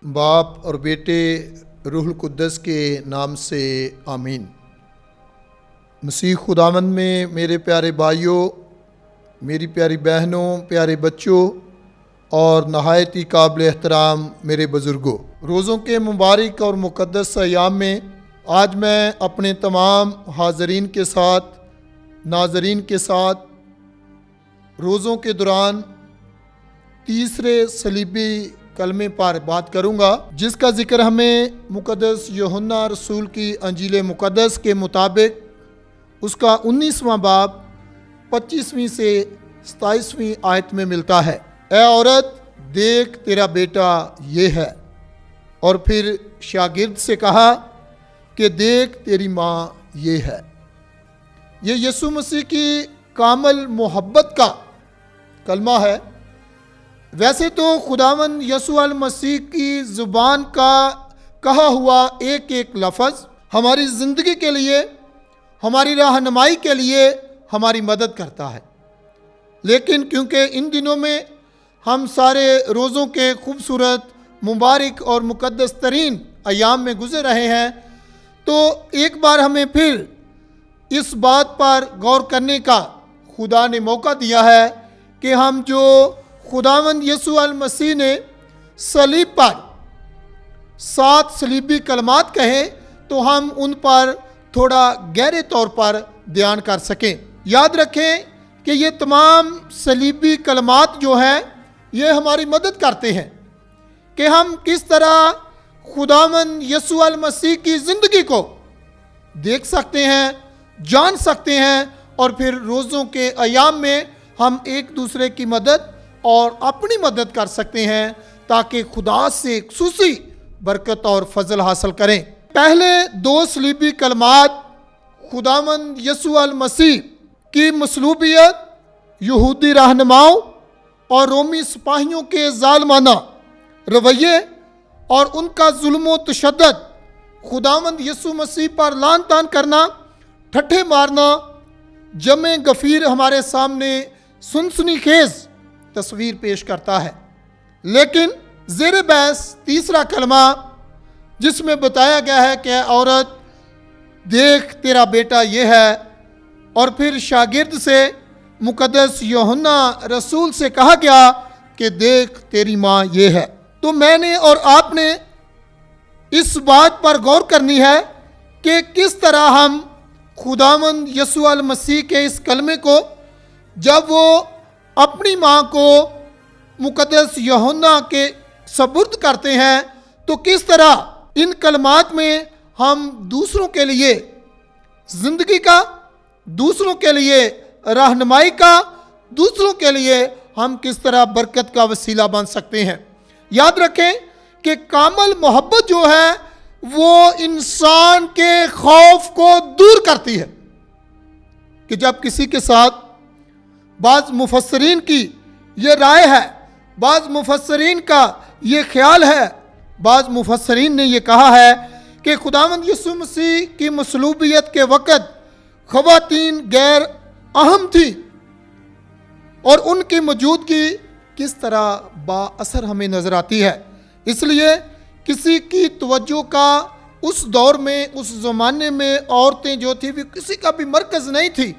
باپ اور بیٹے روح القدس کے نام سے آمین۔ مسیح خداوند میں میرے پیارے بھائیوں، میری پیاری بہنوں، پیارے بچوں اور نہایت ہی قابل احترام میرے بزرگوں، روزوں کے مبارک اور مقدس ایام میں آج میں اپنے تمام حاضرین کے ساتھ، ناظرین کے ساتھ روزوں کے دوران تیسرے صلیبی کلمے پر بات کروں گا، جس کا ذکر ہمیں مقدس یوحنا رسول کی انجیل مقدس کے مطابق اس کا 19واں باب 25ویں سے 27ویں آیت میں ملتا ہے۔ اے عورت، دیکھ تیرا بیٹا یہ ہے، اور پھر شاگرد سے کہا کہ دیکھ تیری ماں یہ ہے۔ یہ یسوع مسیح کی کامل محبت کا کلمہ ہے۔ ویسے تو خداوند یسوع المسیح کی زبان کا کہا ہوا ایک ایک لفظ ہماری زندگی کے لیے، ہماری رہنمائی کے لیے ہماری مدد کرتا ہے، لیکن کیونکہ ان دنوں میں ہم سارے روزوں کے خوبصورت، مبارک اور مقدس ترین ایام میں گزر رہے ہیں، تو ایک بار ہمیں پھر اس بات پر غور کرنے کا خدا نے موقع دیا ہے کہ ہم جو خداوند یسوع المسیح نے صلیب پر 7 صلیبی کلمات کہیں تو ہم ان پر تھوڑا گہرے طور پر دھیان کر سکیں۔ یاد رکھیں کہ یہ تمام صلیبی کلمات جو ہیں یہ ہماری مدد کرتے ہیں کہ ہم کس طرح خداوند یسوع المسیح کی زندگی کو دیکھ سکتے ہیں، جان سکتے ہیں، اور پھر روزوں کے ایام میں ہم ایک دوسرے کی مدد اور اپنی مدد کر سکتے ہیں تاکہ خدا سے خصوصی برکت اور فضل حاصل کریں۔ پہلے 2 صلیبی کلمات خداوند یسوع المسیح کی مصلوبیت، یہودی رہنماؤں اور رومی سپاہیوں کے ظالمانہ رویے اور ان کا ظلم و تشدد، خداوند یسوع مسیح پر لعن طعن کرنا، ٹھٹھے مارنا، جمع غفیر ہمارے سامنے سنسنی خیز تصویر پیش کرتا ہے۔ لیکن زیر بحث تیسرا کلمہ جس میں بتایا گیا ہے کہ عورت، دیکھ تیرا بیٹا یہ ہے، اور پھر شاگرد سے مقدس یوحنا رسول سے کہا گیا کہ دیکھ تیری ماں یہ ہے، تو میں نے اور آپ نے اس بات پر غور کرنی ہے کہ کس طرح ہم خداوند یسوع المسیح کے اس کلمے کو جب وہ اپنی ماں کو مقدس یوحنا کے سپرد کرتے ہیں تو کس طرح ان کلمات میں ہم دوسروں کے لیے زندگی کا، دوسروں کے لیے رہنمائی کا، دوسروں کے لیے ہم کس طرح برکت کا وسیلہ بن سکتے ہیں۔ یاد رکھیں کہ کامل محبت جو ہے وہ انسان کے خوف کو دور کرتی ہے، کہ جب کسی کے ساتھ، بعض مفسرین کی یہ رائے ہے، بعض مفسرین کا یہ خیال ہے، بعض مفسرین نے یہ کہا ہے کہ خداوند یسوع مسیح کی مصلوبیت کے وقت خواتین غیر اہم تھی، اور ان کی موجودگی کس طرح با اثر ہمیں نظر آتی ہے۔ اس لیے کسی کی توجہ کا اس دور میں، اس زمانے میں عورتیں جو تھی وہ کسی کا بھی مرکز نہیں تھی،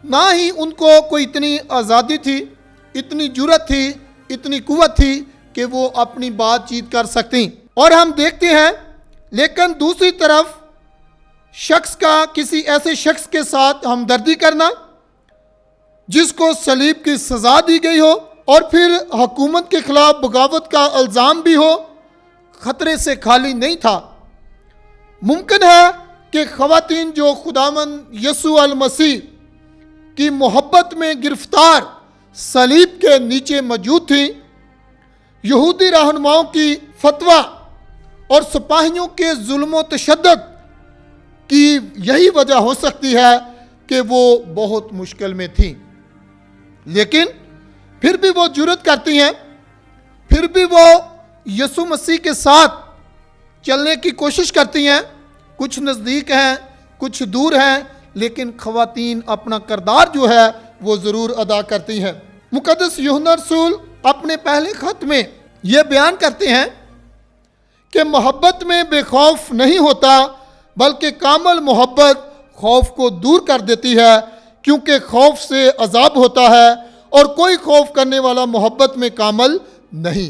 نہ ہی ان کو کوئی اتنی آزادی تھی، اتنی جرأت تھی، اتنی قوت تھی کہ وہ اپنی بات چیت کر سکتیں۔ اور ہم دیکھتے ہیں، لیکن دوسری طرف شخص کا کسی ایسے شخص کے ساتھ ہمدردی کرنا جس کو صلیب کی سزا دی گئی ہو، اور پھر حکومت کے خلاف بغاوت کا الزام بھی ہو، خطرے سے خالی نہیں تھا۔ ممکن ہے کہ خواتین جو خداوند یسوع المسیح کی محبت میں گرفتار صلیب کے نیچے موجود تھیں، یہودی رہنماؤں کی فتویٰ اور سپاہیوں کے ظلم و تشدد کی یہی وجہ ہو سکتی ہے کہ وہ بہت مشکل میں تھیں، لیکن پھر بھی وہ جرأت کرتی ہیں، پھر بھی وہ یسوع مسیح کے ساتھ چلنے کی کوشش کرتی ہیں۔ کچھ نزدیک ہیں، کچھ دور ہیں، لیکن خواتین اپنا کردار جو ہے وہ ضرور ادا کرتی ہیں۔ مقدس یوحنا رسول اپنے پہلے خط میں یہ بیان کرتے ہیں کہ محبت میں بے خوف نہیں ہوتا، بلکہ کامل محبت خوف کو دور کر دیتی ہے، کیونکہ خوف سے عذاب ہوتا ہے اور کوئی خوف کرنے والا محبت میں کامل نہیں۔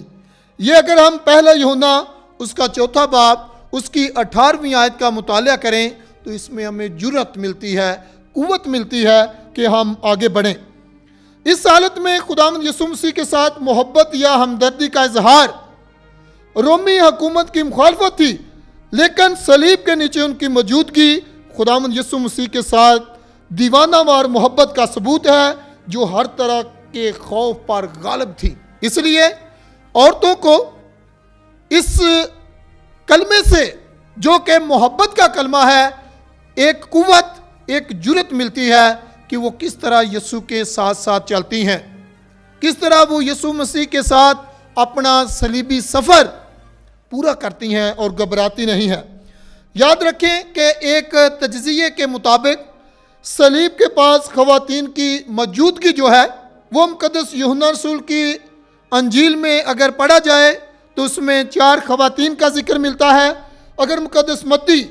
یہ اگر ہم پہلا یوحنا اس کا 4 باب اس کی 18ویں آیت کا مطالعہ کریں تو اس میں ہمیں جرأت ملتی ہے، قوت ملتی ہے کہ ہم آگے بڑھیں۔ اس حالت میں خداوند یسوع مسیح کے ساتھ محبت یا ہمدردی کا اظہار رومی حکومت کی مخالفت تھی، لیکن صلیب کے نیچے ان کی موجودگی خداوند یسوع مسیح کے ساتھ دیوانہ وار محبت کا ثبوت ہے، جو ہر طرح کے خوف پر غالب تھی۔ اس لیے عورتوں کو اس کلمے سے، جو کہ محبت کا کلمہ ہے، ایک قوت، ایک جرأت ملتی ہے کہ وہ کس طرح یسوع کے ساتھ ساتھ چلتی ہیں، کس طرح وہ یسوع مسیح کے ساتھ اپنا صلیبی سفر پورا کرتی ہیں اور گھبراتی نہیں ہیں۔ یاد رکھیں کہ ایک تجزیے کے مطابق صلیب کے پاس خواتین کی موجودگی جو ہے وہ مقدس یوحنا رسول کی انجیل میں اگر پڑھا جائے تو اس میں 4 خواتین کا ذکر ملتا ہے۔ اگر مقدس متی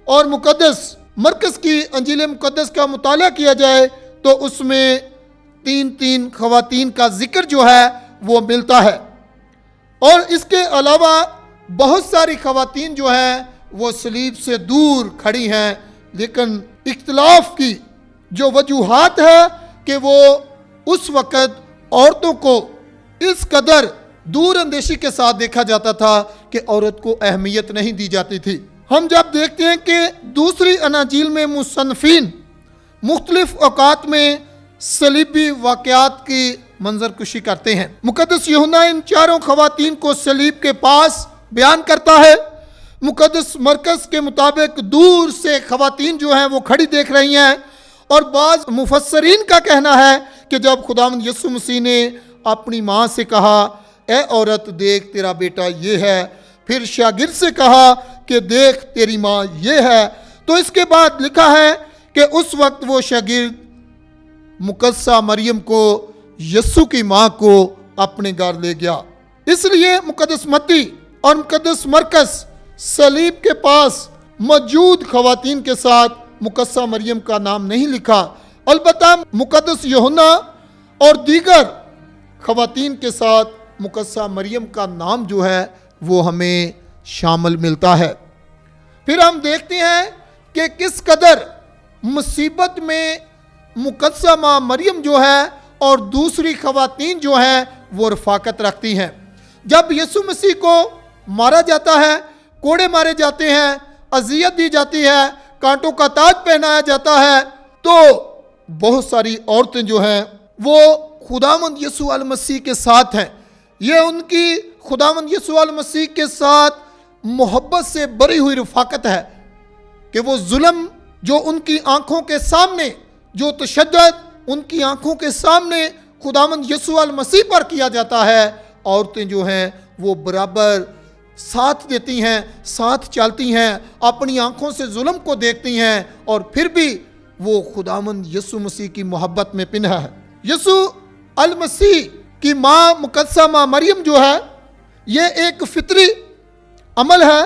اور مقدس مرکز کی انجیل مقدس کا مطالعہ کیا جائے تو اس میں 3 خواتین کا ذکر جو ہے وہ ملتا ہے، اور اس کے علاوہ بہت ساری خواتین جو ہیں وہ صلیب سے دور کھڑی ہیں، لیکن اختلاف کی جو وجوہات ہے کہ وہ اس وقت عورتوں کو اس قدر دور اندیشی کے ساتھ دیکھا جاتا تھا کہ عورت کو اہمیت نہیں دی جاتی تھی۔ ہم جب دیکھتے ہیں کہ دوسری اناجیل میں مصنفین مختلف اوقات میں صلیبی واقعات کی منظر کشی کرتے ہیں، مقدس یوحنا ان 4 خواتین کو صلیب کے پاس بیان کرتا ہے۔ مقدس مرکز کے مطابق دور سے خواتین جو ہیں وہ کھڑی دیکھ رہی ہیں، اور بعض مفسرین کا کہنا ہے کہ جب خداوند یسوع مسیح نے اپنی ماں سے کہا اے عورت دیکھ تیرا بیٹا یہ ہے، پھر شاگرد سے کہا کہ دیکھ تیری ماں یہ ہے، تو اس کے بعد لکھا ہے کہ اس وقت وہ شاگرد مقدسہ مریم کو، یسوع کی ماں کو اپنے گھر لے گیا۔ اس لیے مقدس متی اور مقدس مرکز صلیب کے پاس موجود خواتین کے ساتھ مقدسہ مریم کا نام نہیں لکھا، البتہ مقدس یوحنا اور دیگر خواتین کے ساتھ مقدسہ مریم کا نام جو ہے وہ ہمیں شامل ملتا ہے۔ پھر ہم دیکھتے ہیں کہ کس قدر مصیبت میں مقدسہ ماں مریم جو ہے اور دوسری خواتین جو ہیں وہ رفاقت رکھتی ہیں۔ جب یسوع مسیح کو مارا جاتا ہے، کوڑے مارے جاتے ہیں، اذیت دی جاتی ہے، کانٹوں کا تاج پہنایا جاتا ہے، تو بہت ساری عورتیں جو ہیں وہ خداوند یسوع المسیح کے ساتھ ہیں۔ یہ ان کی خداوند یسوع المسیح کے ساتھ محبت سے بری ہوئی رفاقت ہے کہ وہ ظلم جو ان کی آنکھوں کے سامنے، جو تشدد ان کی آنکھوں کے سامنے خداوند یسوع المسیح پر کیا جاتا ہے، عورتیں جو ہیں وہ برابر ساتھ دیتی ہیں، ساتھ چلتی ہیں، اپنی آنکھوں سے ظلم کو دیکھتی ہیں، اور پھر بھی وہ خداوند یسوع مسیح کی محبت میں پنہا ہے۔ یسوع المسیح کی ماں مقدسہ ماں مریم جو ہے یہ ایک فطری عمل ہے۔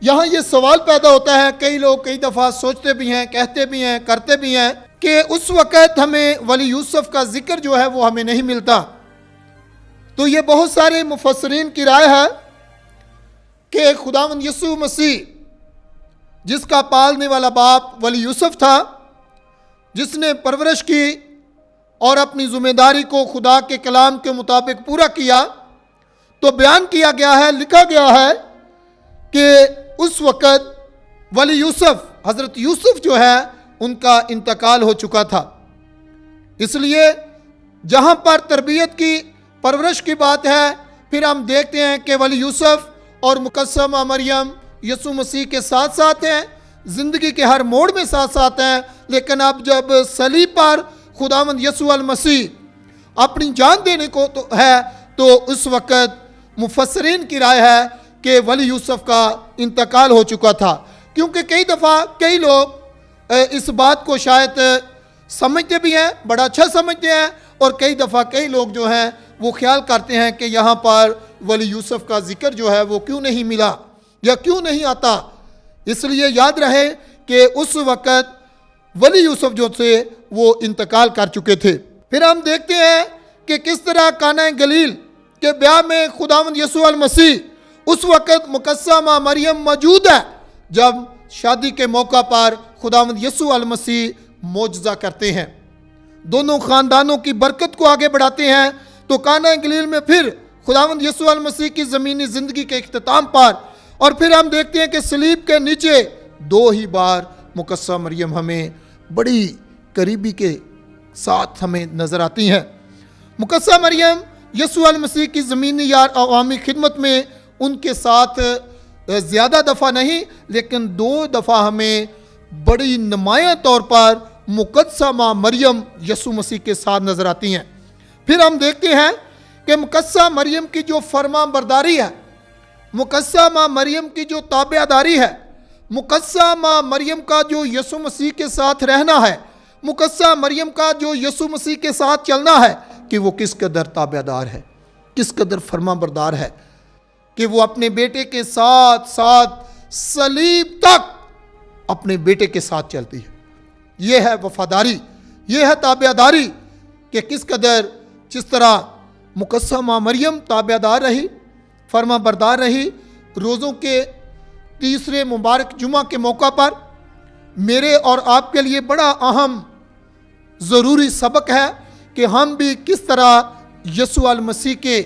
یہاں یہ سوال پیدا ہوتا ہے، کئی لوگ کئی دفعہ سوچتے بھی ہیں، کہتے بھی ہیں، کرتے بھی ہیں کہ اس وقت ہمیں ولی یوسف کا ذکر جو ہے وہ ہمیں نہیں ملتا۔ تو یہ بہت سارے مفسرین کی رائے ہے کہ خداوند یسوع مسیح جس کا پالنے والا باپ ولی یوسف تھا، جس نے پرورش کی اور اپنی ذمہ داری کو خدا کے کلام کے مطابق پورا کیا، تو بیان کیا گیا ہے، لکھا گیا ہے کہ اس وقت ولی یوسف، حضرت یوسف جو ہے ان کا انتقال ہو چکا تھا۔ اس لیے جہاں پر تربیت کی، پرورش کی بات ہے، پھر ہم دیکھتے ہیں کہ ولی یوسف اور مقدسہ ماں مریم یسوع مسیح کے ساتھ ساتھ ہیں، زندگی کے ہر موڑ میں ساتھ ساتھ ہیں، لیکن اب جب صلیب پر خداوند یسوع المسیح اپنی جان دینے کو ہے تو اس وقت مفسرین کی رائے ہے کہ ولی یوسف کا انتقال ہو چکا تھا، کیونکہ کئی دفعہ کئی لوگ اس بات کو شاید سمجھتے بھی ہیں، بڑا اچھا سمجھتے ہیں، اور کئی دفعہ کئی لوگ جو ہیں وہ خیال کرتے ہیں کہ یہاں پر ولی یوسف کا ذکر جو ہے وہ کیوں نہیں ملا۔ یا کیوں نہیں آتا؟ اس لیے یاد رہے کہ اس وقت ولی یوسف جو تھے وہ انتقال کر چکے تھے۔ پھر ہم دیکھتے ہیں کہ کس طرح کانہ گلیل کے بیاہ میں خداوند یسوع المسیح اس وقت مقدسہ ماں مریم موجود ہے جب شادی کے موقع پر خداوند یسوع المسیح معجزہ کرتے ہیں، دونوں خاندانوں کی برکت کو آگے بڑھاتے ہیں۔ تو کانہ گلیل میں پھر خداوند یسوع المسیح کی زمینی زندگی کے اختتام پر، اور پھر ہم دیکھتے ہیں کہ صلیب کے نیچے 2 ہی بار مقدسہ مریم ہمیں بڑی قریبی کے ساتھ ہمیں نظر آتی ہیں۔ مقدسہ مریم یسوع المسیح کی زمینی یا عوامی خدمت میں ان کے ساتھ زیادہ دفعہ نہیں، لیکن 2 دفعہ ہمیں بڑی نمایاں طور پر مقدسہ ماں مریم یسوع مسیح کے ساتھ نظر آتی ہیں۔ پھر ہم دیکھتے ہیں کہ مقدسہ مریم کی جو فرما برداری ہے، مقدسہ ماں مریم کی جو تابع داری ہے، مقدسہ ماں مریم کا جو یسوع مسیح کے ساتھ رہنا ہے، مقدسہ مریم کا جو یسوع مسیح کے ساتھ چلنا ہے، کہ وہ کس قدر تابع دار ہے، کس قدر فرما بردار ہے، کہ وہ اپنے بیٹے کے ساتھ ساتھ صلیب تک اپنے بیٹے کے ساتھ چلتی ہے۔ یہ ہے وفاداری، یہ ہے تابع داری، کہ کس قدر جس طرح مقدسہ ماں مریم تابع دار رہی، فرما بردار رہی۔ روزوں کے تیسرے مبارک جمعہ کے موقع پر میرے اور آپ کے لیے بڑا اہم ضروری سبق ہے کہ ہم بھی کس طرح یسوع المسیح کے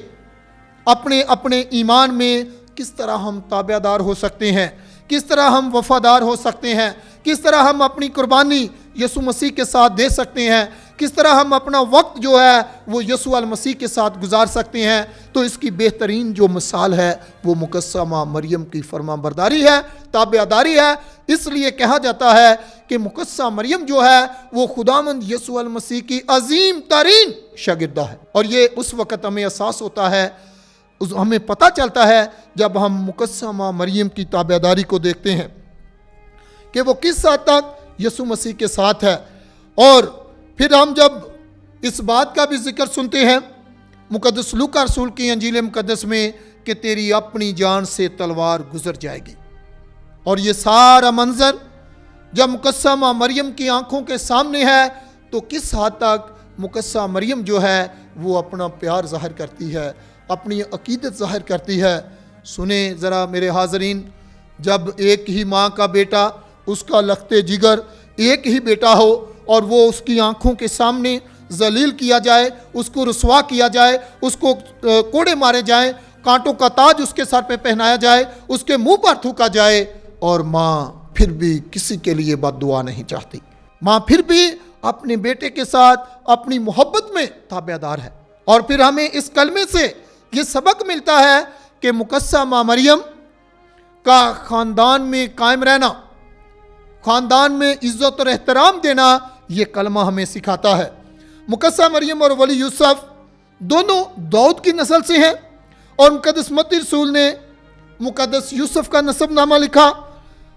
اپنے ایمان میں کس طرح ہم تابع دار ہو سکتے ہیں، کس طرح ہم وفادار ہو سکتے ہیں، کس طرح ہم اپنی قربانی یسوع مسیح کے ساتھ دے سکتے ہیں، کس طرح ہم اپنا وقت جو ہے وہ یسوع المسیح کے ساتھ گزار سکتے ہیں۔ تو اس کی بہترین جو مثال ہے وہ مقدسہ ماں مریم کی فرما برداری ہے، تابع داری ہے۔ اس لیے کہا جاتا ہے کہ مقدسہ مریم جو ہے وہ خداوند یسوع المسیح کی عظیم ترین شاگردہ ہے، اور یہ اس وقت ہمیں احساس ہوتا ہے، ہمیں پتہ چلتا ہے جب ہم مقدسہ ماں مریم کی تابع داری کو دیکھتے ہیں کہ وہ کس حد تک یسوع مسیح کے ساتھ ہے۔ اور پھر ہم جب اس بات کا بھی ذکر سنتے ہیں مقدس لوکا رسول کی انجیل مقدس میں کہ تیری اپنی جان سے تلوار گزر جائے گی، اور یہ سارا منظر جب مقدسہ ماں مریم کی آنکھوں کے سامنے ہے تو کس حد تک مقدسہ مریم جو ہے وہ اپنا پیار ظاہر کرتی ہے، اپنی عقیدت ظاہر کرتی ہے۔ سنیں ذرا میرے حاضرین، جب ایک ہی ماں کا بیٹا، اس کا لخت جگر ایک ہی بیٹا ہو، اور وہ اس کی آنکھوں کے سامنے ذلیل کیا جائے، اس کو رسوا کیا جائے، اس کو کوڑے مارے جائیں، کانٹوں کا تاج اس کے سر پہ پہنایا جائے، اس کے منہ پر تھوکا جائے، اور ماں پھر بھی کسی کے لیے بد دعا نہیں چاہتی، ماں پھر بھی اپنے بیٹے کے ساتھ اپنی محبت میں تابع دار ہے۔ اور پھر ہمیں اس کلمے سے یہ سبق ملتا ہے کہ مقدسہ ماں مریم کا خاندان میں قائم رہنا، خاندان میں عزت اور احترام دینا، یہ کلمہ ہمیں سکھاتا ہے۔ مقدسہ مریم اور ولی یوسف دونوں داؤد کی نسل سے ہیں، اور مقدس متی رسول نے مقدس یوسف کا نسب نامہ لکھا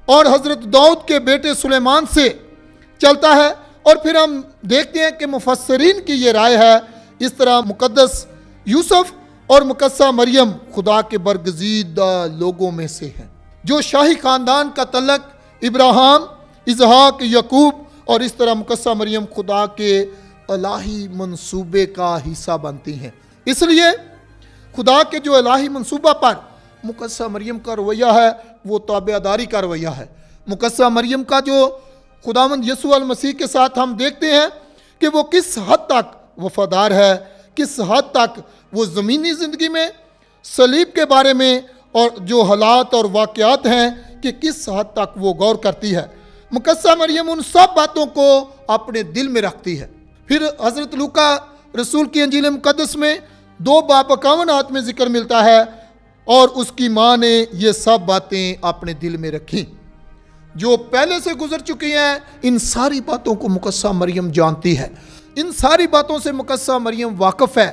اور حضرت داؤد کے بیٹے سلیمان سے چلتا ہے۔ اور پھر ہم دیکھتے ہیں کہ مفسرین کی یہ رائے ہے، اس طرح مقدس یوسف اور مقدسہ مریم خدا کے برگزیدہ لوگوں میں سے ہیں، جو شاہی خاندان کا تعلق ابراہیم، اسحاق، یعقوب، اور اس طرح مقدسہ مریم خدا کے الہی منصوبے کا حصہ بنتی ہیں۔ اس لیے خدا کے جو الہی منصوبہ پر مقدسہ مریم کا رویہ ہے وہ تابع داری کا رویہ ہے۔ مقدسہ مریم کا جو خداوند یسوع المسیح کے ساتھ ہم دیکھتے ہیں کہ وہ کس حد تک وفادار ہے، کس حد تک وہ زمینی زندگی میں صلیب کے بارے میں اور جو حالات اور واقعات ہیں کہ کس حد تک وہ غور کرتی ہے۔ مقدسہ مریم ان سب باتوں کو اپنے دل میں رکھتی ہے۔ پھر حضرت لوکا رسول کی انجیل مقدس میں 2:51 میں ذکر ملتا ہے، اور اس کی ماں نے یہ سب باتیں اپنے دل میں رکھیں جو پہلے سے گزر چکی ہیں۔ ان ساری باتوں کو مقدسہ مریم جانتی ہے، ان ساری باتوں سے مقدسہ مریم واقف ہے،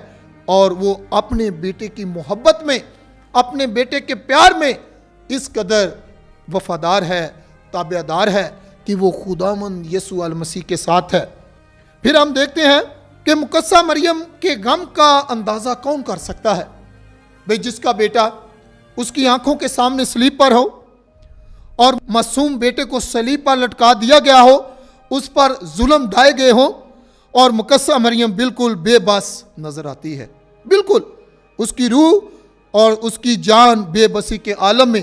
اور وہ اپنے بیٹے کی محبت میں، اپنے بیٹے کے پیار میں اس قدر وفادار ہے، تابع دار ہے کہ وہ خداوند یسوع المسیح کے ساتھ ہے۔ پھر ہم دیکھتے ہیں کہ مقدسہ مریم کے غم کا اندازہ کون کر سکتا ہے؟ بھئی جس کا بیٹا اس کی آنکھوں کے سامنے صلیب پر ہو اور معصوم بیٹے کو صلیب پر لٹکا دیا گیا ہو، اس پر ظلم ڈھائے گئے ہوں، اور مقدسہ مریم بالکل بے بس نظر آتی ہے۔ بالکل اس کی روح اور اس کی جان بے بسی کے عالم میں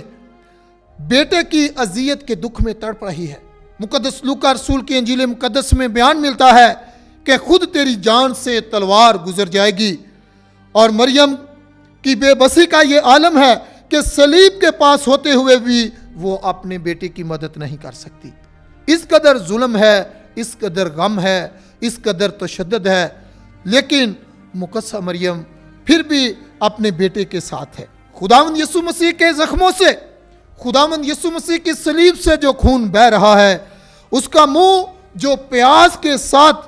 بیٹے کی اذیت کے دکھ میں تڑپ رہی ہے۔ مقدس لوکا رسول کی انجیل مقدس میں بیان ملتا ہے کہ خود تیری جان سے تلوار گزر جائے گی، اور مریم کی بے بسی کا یہ عالم ہے کہ صلیب کے پاس ہوتے ہوئے بھی وہ اپنے بیٹے کی مدد نہیں کر سکتی۔ اس قدر ظلم ہے، اس قدر غم ہے، اس قدر تشدد ہے، لیکن مقدسہ مریم پھر بھی اپنے بیٹے کے ساتھ ہے۔ خداوند یسوع مسیح کے زخموں سے، خداوند یسوع مسیح کی صلیب سے جو خون بہہ رہا ہے، اس کا منہ جو پیاس کے ساتھ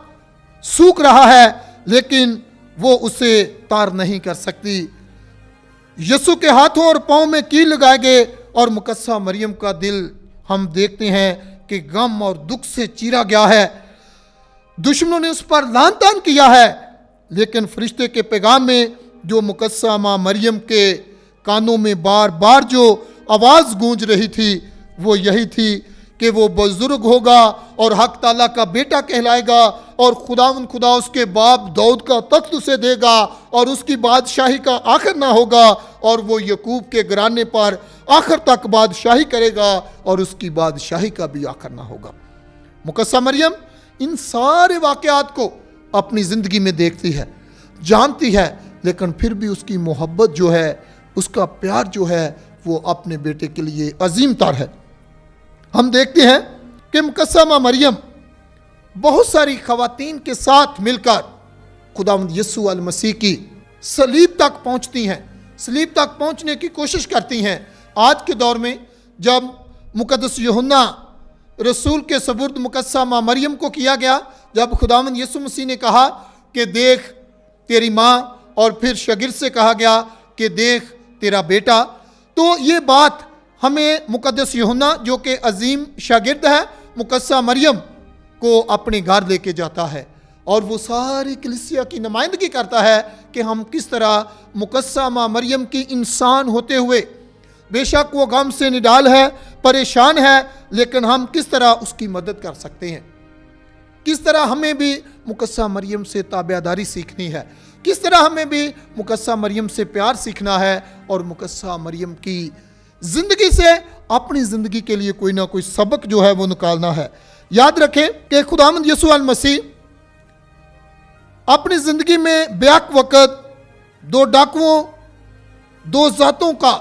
سوکھ رہا ہے، لیکن وہ اسے تار نہیں کر سکتی۔ یسوع کے ہاتھوں اور پاؤں میں کیل لگائے گئے، اور مقدسہ مریم کا دل ہم دیکھتے ہیں کہ غم اور دکھ سے چیرا گیا ہے۔ دشمنوں نے اس پر لعن طعن کیا ہے، لیکن فرشتے کے پیغام میں جو مقدسہ ماں مریم کے کانوں میں بار بار جو آواز گونج رہی تھی، وہ یہی تھی کہ وہ بزرگ ہوگا اور حق تعالیٰ کا بیٹا کہلائے گا، اور خداوند خدا اس کے باپ داؤد کا تخت اسے دے گا، اور اس کی بادشاہی کا آخر نہ ہوگا، اور وہ یعقوب کے گھرانے پر آخر تک بادشاہی کرے گا، اور اس کی بادشاہی کا بھی آخر نہ ہوگا۔ مقدسہ مریم ان سارے واقعات کو اپنی زندگی میں دیکھتی ہے، جانتی ہے، لیکن پھر بھی اس کی محبت جو ہے، اس کا پیار جو ہے، وہ اپنے بیٹے کے لیے عظیم تر ہے۔ ہم دیکھتے ہیں کہ مقدسہ ماں مریم بہت ساری خواتین کے ساتھ مل کر خداوند یسوع المسیح کی صلیب تک پہنچتی ہیں، صلیب تک پہنچنے کی کوشش کرتی ہیں۔ آج کے دور میں جب مقدس یوحنا رسول کے سپرد مقدسہ ماں مریم کو کیا گیا، جب خداوند یسوع مسیح نے کہا کہ دیکھ تیری ماں، اور پھر شاگرد سے کہا گیا کہ دیکھ تیرا بیٹا، تو یہ بات ہمیں مقدس یوحنا جو کہ عظیم شاگرد ہے مقدسہ مریم کو اپنے گھر لے کے جاتا ہے، اور وہ ساری کلیسیا کی نمائندگی کرتا ہے کہ ہم کس طرح مقدسہ ماں مریم کی انسان ہوتے ہوئے، بے شک وہ غم سے نڈال ہے، پریشان ہے، لیکن ہم کس طرح اس کی مدد کر سکتے ہیں، کس طرح ہمیں بھی مقدسہ مریم سے تابعداری سیکھنی ہے، کس طرح ہمیں بھی مقدسہ مریم سے پیار سیکھنا ہے، اور مقدسہ مریم کی زندگی سے اپنی زندگی کے لیے کوئی نہ کوئی سبق جو ہے وہ نکالنا ہے۔ یاد رکھیں کہ خداوند یسوع المسیح اپنی زندگی میں بیک وقت دو ڈاکوؤں، دو ذاتوں کا،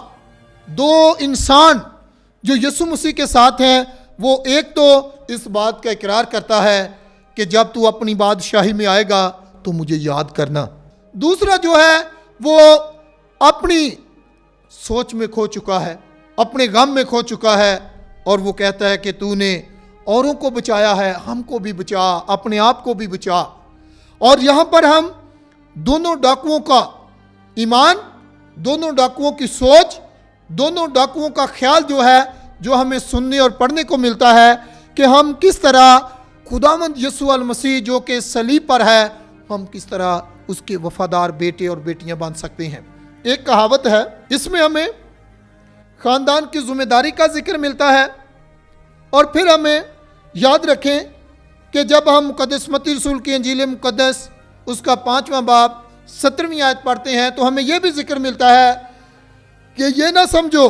دو انسان جو یسوع مسیح کے ساتھ ہیں، وہ ایک تو اس بات کا اقرار کرتا ہے کہ جب تو اپنی بادشاہی میں آئے گا تو مجھے یاد کرنا، دوسرا جو ہے وہ اپنی سوچ میں کھو چکا ہے، اپنے غم میں کھو چکا ہے، اور وہ کہتا ہے کہ تو نے اوروں کو بچایا ہے، ہم کو بھی بچا، اپنے آپ کو بھی بچا۔ اور یہاں پر ہم دونوں ڈاکوؤں کا ایمان، دونوں ڈاکوؤں کی سوچ، دونوں ڈاکوؤں کا خیال جو ہے، جو ہمیں سننے اور پڑھنے کو ملتا ہے کہ ہم کس طرح خداوند یسوع المسیح جو کہ صلیب پر ہے، ہم کس طرح اس کے وفادار بیٹے اور بیٹیاں بن سکتے ہیں۔ ایک کہاوت ہے، اس میں ہمیں خاندان کی ذمہ داری کا ذکر ملتا ہے، اور پھر ہمیں یاد رکھیں کہ جب ہم مقدس متی رسول کی انجیل مقدس اس کا 5واں باب 17ویں آیت پڑھتے ہیں، تو ہمیں یہ بھی ذکر ملتا ہے کہ یہ نہ سمجھو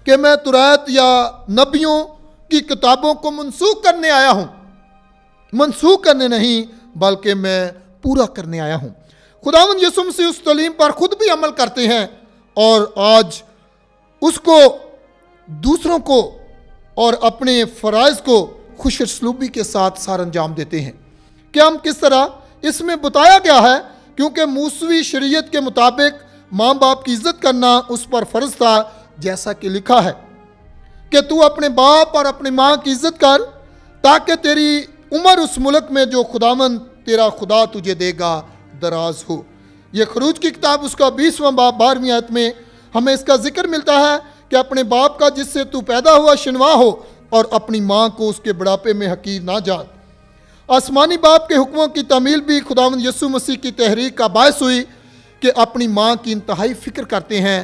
کہ میں تورات یا نبیوں کی کتابوں کو منسوخ کرنے آیا ہوں، منسوخ کرنے نہیں بلکہ میں پورا کرنے آیا ہوں۔ خداوند یسوع مسیح اس تعلیم پر خود بھی عمل کرتے ہیں، اور آج اس کو دوسروں کو اور اپنے فرائض کو خوش اسلوبی کے ساتھ سار انجام دیتے ہیں۔ کہ ہم کس طرح اس میں بتایا گیا ہے، کیونکہ موسوی شریعت کے مطابق ماں باپ کی عزت کرنا اس پر فرض تھا، جیسا کہ لکھا ہے کہ تو اپنے باپ اور اپنی ماں کی عزت کر، تاکہ تیری عمر اس ملک میں جو خداوند تیرا خدا تجھے دے گا دراز ہو۔ یہ خروج کی کتاب اس کا 20واں باب 12ویں آیت میں ہمیں اس کا ذکر ملتا ہے کہ اپنے باپ کا جس سے تو پیدا ہوا شنوا ہو، اور اپنی ماں کو اس کے بڑھاپے میں حقیر نہ جان۔ آسمانی باپ کے حکموں کی تعمیل بھی خداوند یسوع مسیح کی تحریک کا باعث ہوئی کہ اپنی ماں کی انتہائی فکر کرتے ہیں،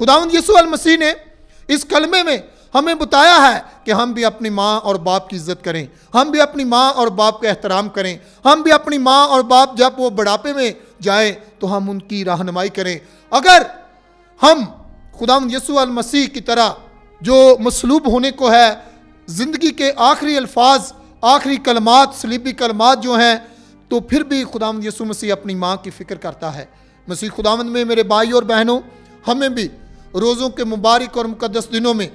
خداوند یسوع المسیح نے اس کلمے میں ہمیں بتایا ہے کہ ہم بھی اپنی ماں اور باپ کی عزت کریں، ہم بھی اپنی ماں اور باپ کا احترام کریں، ہم بھی اپنی ماں اور باپ جب وہ بڑھاپے میں جائیں تو ہم ان کی رہنمائی کریں۔ اگر ہم خداوند یسوع المسیح کی طرح جو مصلوب ہونے کو ہے، زندگی کے آخری الفاظ، آخری کلمات، صلیبی کلمات جو ہیں، تو پھر بھی خداوند یسوع مسیح اپنی ماں کی فکر کرتا ہے۔ مسیح خداوند میں میرے بھائی اور بہنوں، ہمیں بھی روزوں کے مبارک اور مقدس دنوں میں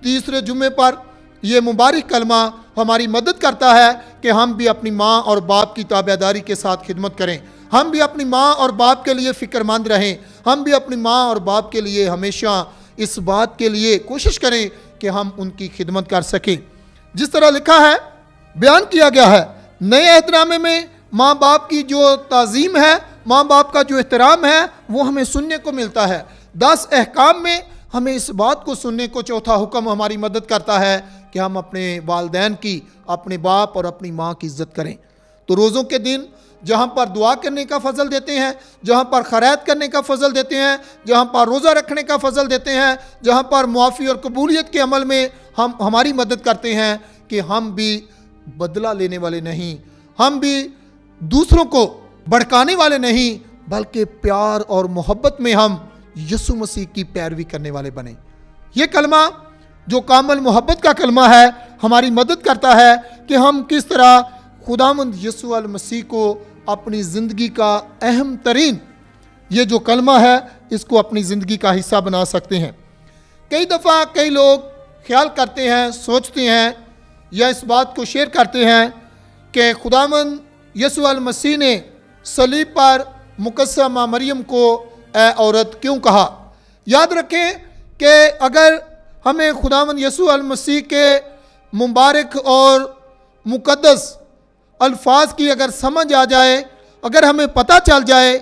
تیسرے جمعے پر یہ مبارک کلمہ ہماری مدد کرتا ہے کہ ہم بھی اپنی ماں اور باپ کی تابعداری کے ساتھ خدمت کریں، ہم بھی اپنی ماں اور باپ کے لیے فکر مند رہیں، ہم بھی اپنی ماں اور باپ کے لیے ہمیشہ اس بات کے لیے کوشش کریں کہ ہم ان کی خدمت کر سکیں۔ جس طرح لکھا ہے، بیان کیا گیا ہے، نئے عہد نامے میں ماں باپ کی جو تعظیم ہے، ماں باپ کا جو احترام ہے، وہ ہمیں سننے کو ملتا ہے۔ 10 احکام میں ہمیں اس بات کو سننے کو چوتھا حکم ہماری مدد کرتا ہے کہ ہم اپنے والدین کی، اپنے باپ اور اپنی ماں کی عزت کریں۔ تو روزوں کے دن جہاں پر دعا کرنے کا فضل دیتے ہیں، جہاں پر خیرات کرنے کا فضل دیتے ہیں، جہاں پر روزہ رکھنے کا فضل دیتے ہیں، جہاں پر معافی اور قبولیت کے عمل میں ہماری مدد کرتے ہیں کہ ہم بھی بدلہ لینے والے نہیں، ہم بھی دوسروں کو بھڑکانے والے نہیں، بلکہ پیار اور محبت میں ہم یسوع مسیح کی پیروی کرنے والے بنیں۔ یہ کلمہ جو کامل محبت کا کلمہ ہے، ہماری مدد کرتا ہے کہ ہم کس طرح خداوند یسوع المسیح کو اپنی زندگی کا اہم ترین یہ جو کلمہ ہے، اس کو اپنی زندگی کا حصہ بنا سکتے ہیں۔ کئی دفعہ کئی لوگ خیال کرتے ہیں، سوچتے ہیں یا اس بات کو شیئر کرتے ہیں کہ خداوند یسوع المسیح نے صلیب پر مقدسہ ماں مریم کو اے عورت کیوں کہا؟ یاد رکھیں کہ اگر ہمیں خداوند یسوع المسیح کے مبارک اور مقدس الفاظ کی اگر سمجھ آ جائے، اگر ہمیں پتہ چل جائے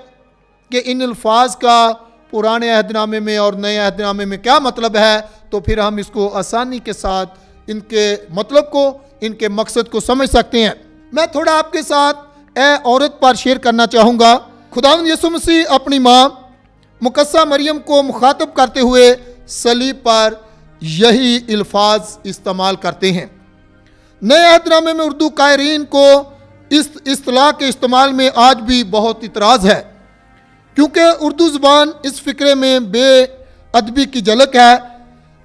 کہ ان الفاظ کا پرانے عہد نامے میں اور نئے عہد نامے میں کیا مطلب ہے، تو پھر ہم اس کو آسانی کے ساتھ ان کے مطلب کو، ان کے مقصد کو سمجھ سکتے ہیں۔ میں تھوڑا آپ کے ساتھ اے عورت پر شیئر کرنا چاہوں گا۔ خداوند یسوع مسیح اپنی ماں مقدسہ مریم کو مخاطب کرتے ہوئے صلیب پر یہی الفاظ استعمال کرتے ہیں۔ نئے عہد نامے میں اردو قارئین کو اس اصطلاح کے استعمال میں آج بھی بہت اعتراض ہے، کیونکہ اردو زبان اس فکرے میں بے ادبی کی جھلک ہے،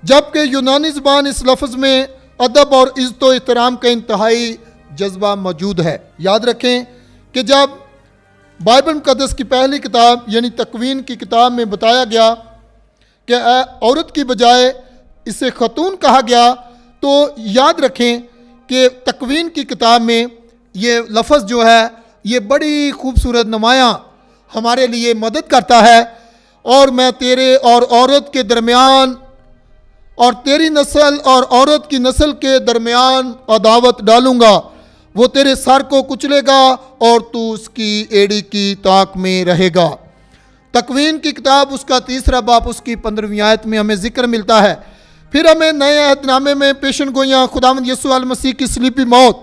جبکہ یونانی زبان اس لفظ میں ادب اور عزت و احترام کا انتہائی جذبہ موجود ہے۔ یاد رکھیں کہ جب بائبل مقدس کی پہلی کتاب یعنی تکوین کی کتاب میں بتایا گیا کہ عورت کی بجائے اسے خاتون کہا گیا، تو یاد رکھیں کہ تکوین کی کتاب میں یہ لفظ جو ہے یہ بڑی خوبصورت نمایاں ہمارے لیے مدد کرتا ہے۔ اور میں تیرے اور عورت کے درمیان اور تیری نسل اور عورت کی نسل کے درمیان عداوت ڈالوں گا، وہ تیرے سر کو کچلے گا اور تو اس کی ایڑی کی طاق میں رہے گا۔ تکوین کی کتاب اس کا 3 باب اس کی 15ویں آیت میں ہمیں ذکر ملتا ہے۔ پھر ہمیں نئے عہد نامے میں پیشن گوئیاں خداوند یسوع المسیح کی صلیبی موت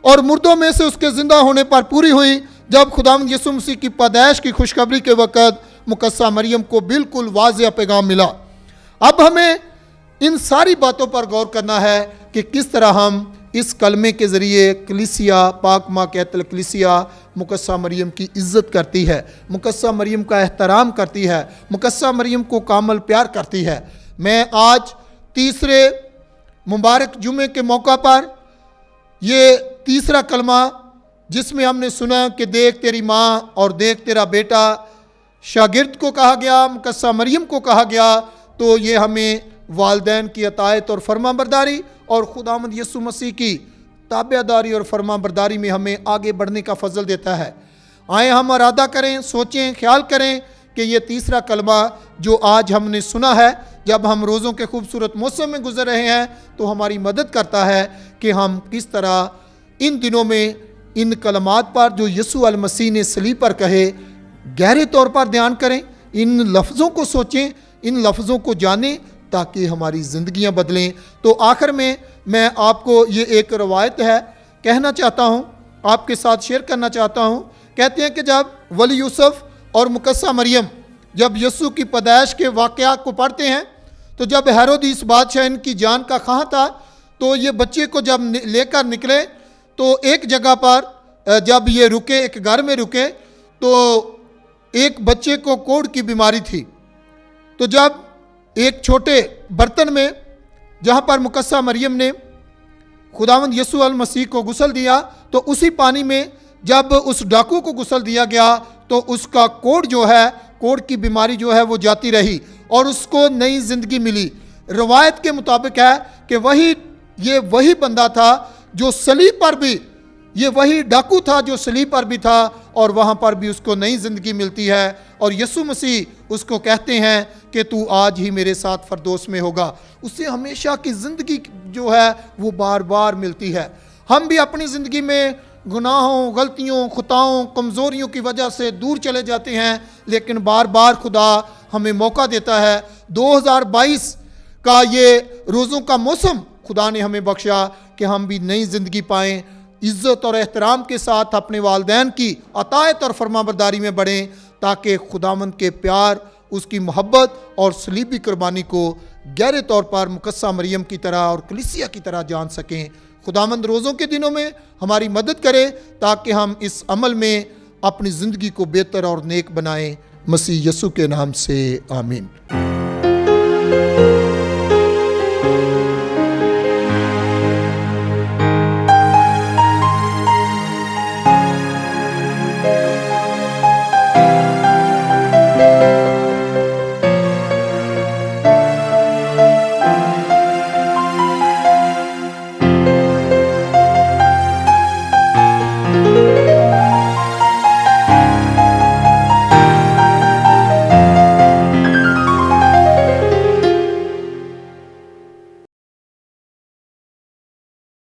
اور مردوں میں سے اس کے زندہ ہونے پر پوری ہوئی، جب خداوند یسوع مسیح کی پیدائش کی خوشخبری کے وقت مقدسہ مریم کو بالکل واضح پیغام ملا۔ اب ہمیں ان ساری باتوں پر غور کرنا ہے کہ کس طرح ہم اس کلمے کے ذریعے کلیسیا، پاک ماں کہت الکلیسیا مقدسہ مریم کی عزت کرتی ہے، مقدسہ مریم کا احترام کرتی ہے، مقدسہ مریم کو کامل پیار کرتی ہے۔ میں آج تیسرے مبارک جمعے کے موقع پر یہ تیسرا کلمہ جس میں ہم نے سنا کہ دیکھ تیری ماں اور دیکھ تیرا بیٹا، شاگرد کو کہا گیا، مقدسہ مریم کو کہا گیا، تو یہ ہمیں والدین کی اطاعت اور فرما برداری اور خداوند یسوع مسیح کی تابعداری اور فرما برداری میں ہمیں آگے بڑھنے کا فضل دیتا ہے۔ آئیں ہم ارادہ کریں، سوچیں، خیال کریں کہ یہ تیسرا کلمہ جو آج ہم نے سنا ہے، جب ہم روزوں کے خوبصورت موسم میں گزر رہے ہیں، تو ہماری مدد کرتا ہے کہ ہم کس طرح ان دنوں میں ان کلمات پر جو یسوع المسیح نے صلیب پر کہے گہرے طور پر دھیان کریں، ان لفظوں کو سوچیں، ان لفظوں کو جانیں تاکہ ہماری زندگیاں بدلیں۔ تو آخر میں آپ کو یہ ایک روایت ہے کہنا چاہتا ہوں، آپ کے ساتھ شیئر کرنا چاہتا ہوں۔ کہتے ہیں کہ جب ولی یوسف اور مقدسہ مریم جب یسوع کی پیدائش کے واقعات کو پڑھتے ہیں تو جب ہیرودیس بادشاہ ان کی جان کا خواہاں تھا تو یہ بچے کو جب لے کر نکلے تو ایک جگہ پر جب یہ رکے، ایک گھر میں رکے، تو ایک بچے کو کوڑ کی بیماری تھی۔ تو جب ایک چھوٹے برتن میں جہاں پر مقدسہ مریم نے خداوند یسوع المسیح کو غسل دیا تو اسی پانی میں جب اس ڈاکو کو غسل دیا گیا تو اس کا کوڑ کی بیماری جو ہے وہ جاتی رہی اور اس کو نئی زندگی ملی۔ روایت کے مطابق ہے کہ یہ وہی بندہ تھا جو صلیب پر بھی، یہ وہی ڈاکو تھا جو صلیب پر بھی تھا اور وہاں پر بھی اس کو نئی زندگی ملتی ہے، اور یسوع مسیح اس کو کہتے ہیں کہ تو آج ہی میرے ساتھ فردوس میں ہوگا۔ اسے ہمیشہ کی زندگی جو ہے وہ بار بار ملتی ہے۔ ہم بھی اپنی زندگی میں گناہوں، غلطیوں، خطاؤں، کمزوریوں کی وجہ سے دور چلے جاتے ہیں، لیکن بار بار خدا ہمیں موقع دیتا ہے۔ 2022 کا یہ روزوں کا موسم خدا نے ہمیں بخشا کہ ہم بھی نئی زندگی پائیں، عزت اور احترام کے ساتھ اپنے والدین کی اطاعت اور فرمانبرداری میں بڑھیں، تاکہ خداوند کے پیار، اس کی محبت اور صلیبی قربانی کو گہرے طور پر مقدسہ مریم کی طرح اور کلیسیا کی طرح جان سکیں۔ خداوند روزوں کے دنوں میں ہماری مدد کرے تاکہ ہم اس عمل میں اپنی زندگی کو بہتر اور نیک بنائیں۔ مسیح یسوع کے نام سے آمین۔